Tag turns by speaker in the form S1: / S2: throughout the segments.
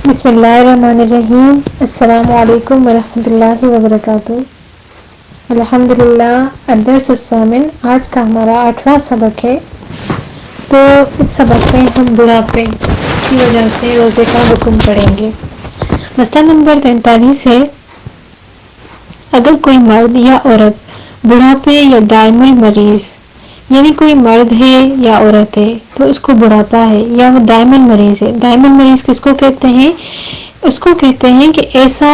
S1: بسم اللہ الرحمن الرحیم. السلام علیکم ورحمۃ اللہ وبرکاتہ. الحمدللہ. الدرس الثامن. آج کا ہمارا 8واں سبق ہے. تو اس سبق میں ہم بڑھاپے کی وجہ سے روزے کا حکم پڑھیں گے. مسئلہ نمبر 43 ہے. اگر کوئی مرد یا عورت بڑھاپے یا دائمی مریض، یعنی کوئی مرد ہے یا عورت ہے تو اس کو بڑھاپا ہے یا وہ دائمن مریض ہے. دائمن مریض کس کو کہتے ہیں؟ اس کو کہتے ہیں کہ ایسا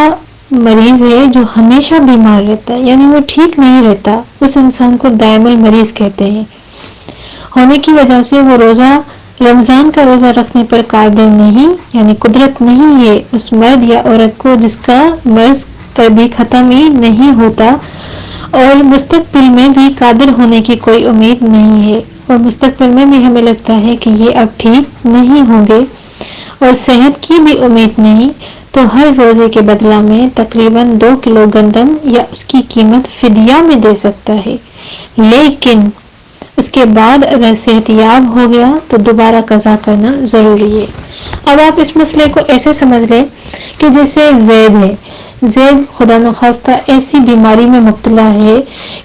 S1: مریض ہے جو ہمیشہ بیمار رہتا ہے، یعنی وہ ٹھیک نہیں رہتا. اس انسان کو دائمن مریض کہتے ہیں. ہونے کی وجہ سے وہ رمضان کا روزہ رکھنے پر قادر نہیں، یعنی قدرت نہیں ہے اس مرد یا عورت کو جس کا مرض کبھی ختم ہی نہیں ہوتا اور مستقبل میں بھی قادر ہونے کی کوئی امید نہیں ہے، اور مستقبل میں بھی ہمیں لگتا ہے کہ یہ اب ٹھیک نہیں ہوں گے اور صحت کی بھی امید نہیں، تو ہر روزے کے بدلہ میں تقریباً 2 کلو گندم یا اس کی قیمت فدیہ میں دے سکتا ہے. لیکن اس کے بعد اگر صحت یاب ہو گیا تو دوبارہ قضا کرنا ضروری ہے. اب آپ اس مسئلے کو ایسے سمجھ لیں کہ جیسے زید ہے. زید خدا نخواستہ ایسی بیماری میں مبتلا ہے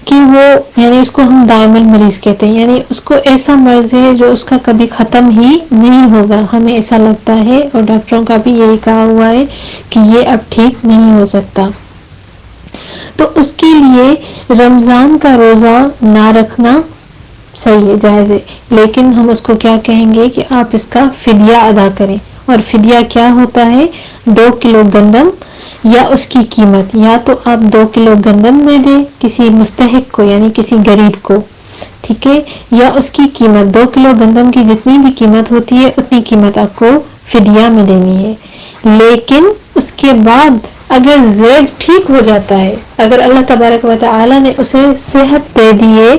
S1: کہ وہ، یعنی اس کو ہم دائمن مریض کہتے ہیں، یعنی اس کو ایسا مرض ہے جو اس کا کبھی ختم ہی نہیں ہوگا. ہمیں ایسا لگتا ہے اور ڈاکٹروں کا بھی یہی کہا ہوا ہے کہ یہ اب ٹھیک نہیں ہو سکتا. تو اس کے لیے رمضان کا روزہ نہ رکھنا صحیح ہے، جائز ہے. لیکن ہم اس کو کیا کہیں گے کہ آپ اس کا فدیہ ادا کریں. اور فدیہ کیا ہوتا ہے؟ 2 کلو گندم یا اس کی قیمت. یا تو آپ 2 کلو گندم دے دیں کسی مستحق کو، یعنی کسی غریب کو، ٹھیک ہے، یا اس کی قیمت 2 کلو گندم کی جتنی بھی قیمت ہوتی ہے اتنی قیمت آپ کو فدیہ میں دینی ہے. لیکن اس کے بعد اگر زید ٹھیک ہو جاتا ہے، اگر اللہ تبارک و تعالی نے اسے صحت دے دیے،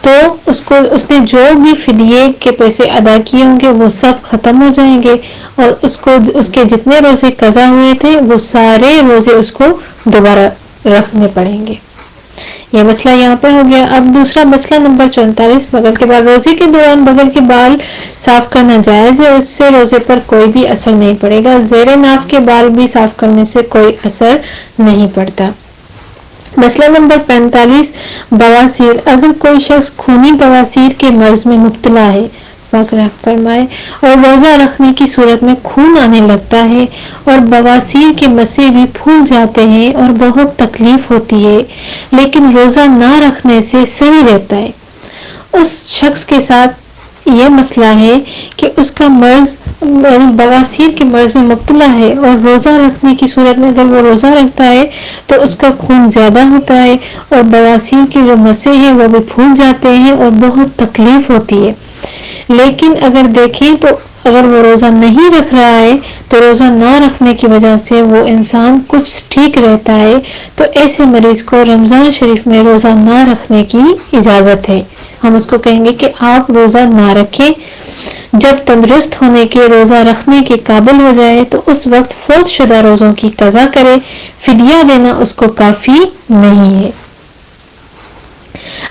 S1: تو اس نے جو بھی فدیے کے پیسے ادا کیے ہوں گے وہ سب ختم ہو جائیں گے، اور اس کے جتنے روزے قضا ہوئے تھے وہ سارے روزے اس کو دوبارہ رکھنے پڑیں گے. یہ مسئلہ یہاں پہ ہو گیا. اب دوسرا مسئلہ نمبر 44. بغل کے بال. روزے کے دوران بغل کے بال صاف کرنا جائز ہے، اس سے روزے پر کوئی بھی اثر نہیں پڑے گا. زیر ناف کے بال بھی صاف کرنے سے کوئی اثر نہیں پڑتا. مسئلہ نمبر 45. بواسیر. اگر کوئی شخص خونی بواسیر کے مرض میں مبتلا ہے، پاک رحم فرمائے، اور روزہ رکھنے کی صورت میں خون آنے لگتا ہے اور بواسیر کے مسے بھی پھول جاتے ہیں اور بہت تکلیف ہوتی ہے، لیکن روزہ نہ رکھنے سے صحیح رہتا ہے. اس شخص کے ساتھ یہ مسئلہ ہے کہ اس کا مرض بواسیر کے مرض میں مبتلا ہے اور روزہ رکھنے کی صورت میں اگر وہ روزہ رکھتا ہے تو اس کا خون زیادہ ہوتا ہے اور بواسیر کے جو مسے ہیں وہ بھی پھول جاتے ہیں اور بہت تکلیف ہوتی ہے. لیکن اگر دیکھیں تو اگر وہ روزہ نہیں رکھ رہا ہے تو روزہ نہ رکھنے کی وجہ سے وہ انسان کچھ ٹھیک رہتا ہے، تو ایسے مریض کو رمضان شریف میں روزہ نہ رکھنے کی اجازت ہے. ہم اس کو کہیں گے کہ آپ روزہ نہ رکھیں. جب تندرست ہونے کے روزہ رکھنے کے قابل ہو جائے تو اس وقت فوت شدہ روزوں کی قضا کرے. فدیہ دینا اس کو کافی نہیں ہے.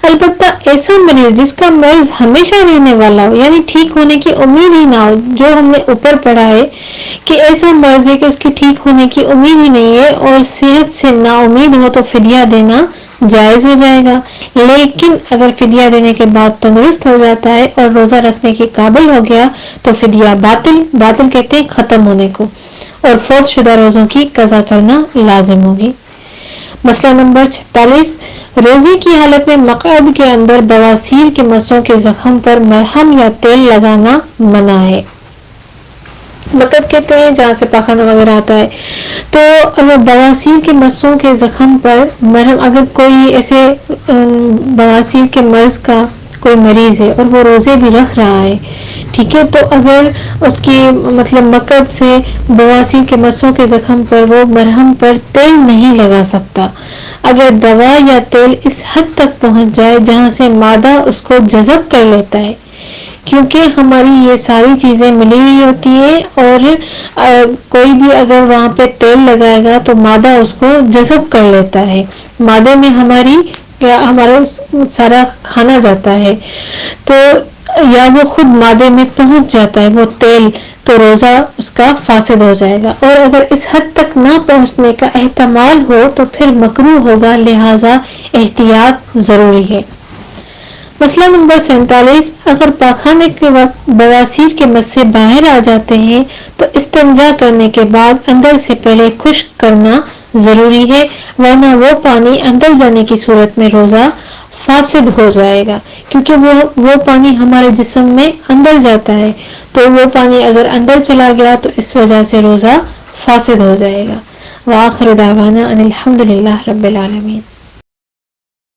S1: البتہ ایسا مریض جس کا مرض ہمیشہ رہنے والا ہو، یعنی ٹھیک ہونے کی امید ہی نہ ہو، جو ہم نے اوپر پڑھا ہے کہ ایسا مرض ہے کہ اس کی ٹھیک ہونے کی امید ہی نہیں ہے اور صحت سے نا امید ہو، تو فدیہ دینا جائز ہو جائے گا. لیکن اگر فدیہ دینے کے بعد تندرست ہو جاتا ہے اور روزہ رکھنے کے قابل ہو گیا تو فدیہ باطل کہتے ہیں ختم ہونے کو، اور فوت شدہ روزوں کی قضا کرنا لازم ہوگی. مسئلہ نمبر 46. روزے کی حالت میں مقعد کے اندر بواسیر کے مسوں کے زخم پر مرہم یا تیل لگانا منع ہے. مقعد کہتے ہیں جہاں سے پاخانہ وغیرہ آتا ہے. تو اگر بواسیر کے مسوں کے زخم پر مرہم، اگر کوئی ایسے بواسیر کے مرض کا کوئی مریض ہے اور وہ روزے بھی رکھ رہا ہے، ٹھیک ہے، تو اگر اس کی مقعد سے بواسیر کے مسوں کے زخم پر وہ مرہم پر تیل نہیں لگا سکتا. اگر دوا یا تیل اس حد تک پہنچ جائے جہاں سے معدہ اس کو جذب کر لیتا ہے، کیونکہ ہماری یہ ساری چیزیں ملی ہوئی ہوتی ہیں اور کوئی بھی اگر وہاں پہ تیل لگائے گا تو معدہ اس کو جذب کر لیتا ہے. معدے میں ہمارا سارا کھانا جاتا ہے، تو یا وہ خود معدے میں پہنچ جاتا ہے وہ تیل، تو روزہ اس کا فاسد ہو جائے گا، اور اگر اس حد تک نہ پہنچنے کا احتمال ہو تو پھر مکروہ ہوگا، لہذا احتیاط ضروری ہے۔ مسئلہ نمبر 47، اگر پاخانے کے وقت بواسیر کے مس سے باہر آ جاتے ہیں تو استنجا کرنے کے بعد اندر سے پہلے خشک کرنا ضروری ہے، ورنہ وہ پانی اندر جانے کی صورت میں روزہ فاسد ہو جائے گا، کیونکہ وہ پانی ہمارے جسم میں اندر جاتا ہے، تو وہ پانی اگر اندر چلا گیا تو اس وجہ سے روزہ فاسد ہو جائے گا۔ وآخر دعوانا ان الحمد للہ رب العالمین۔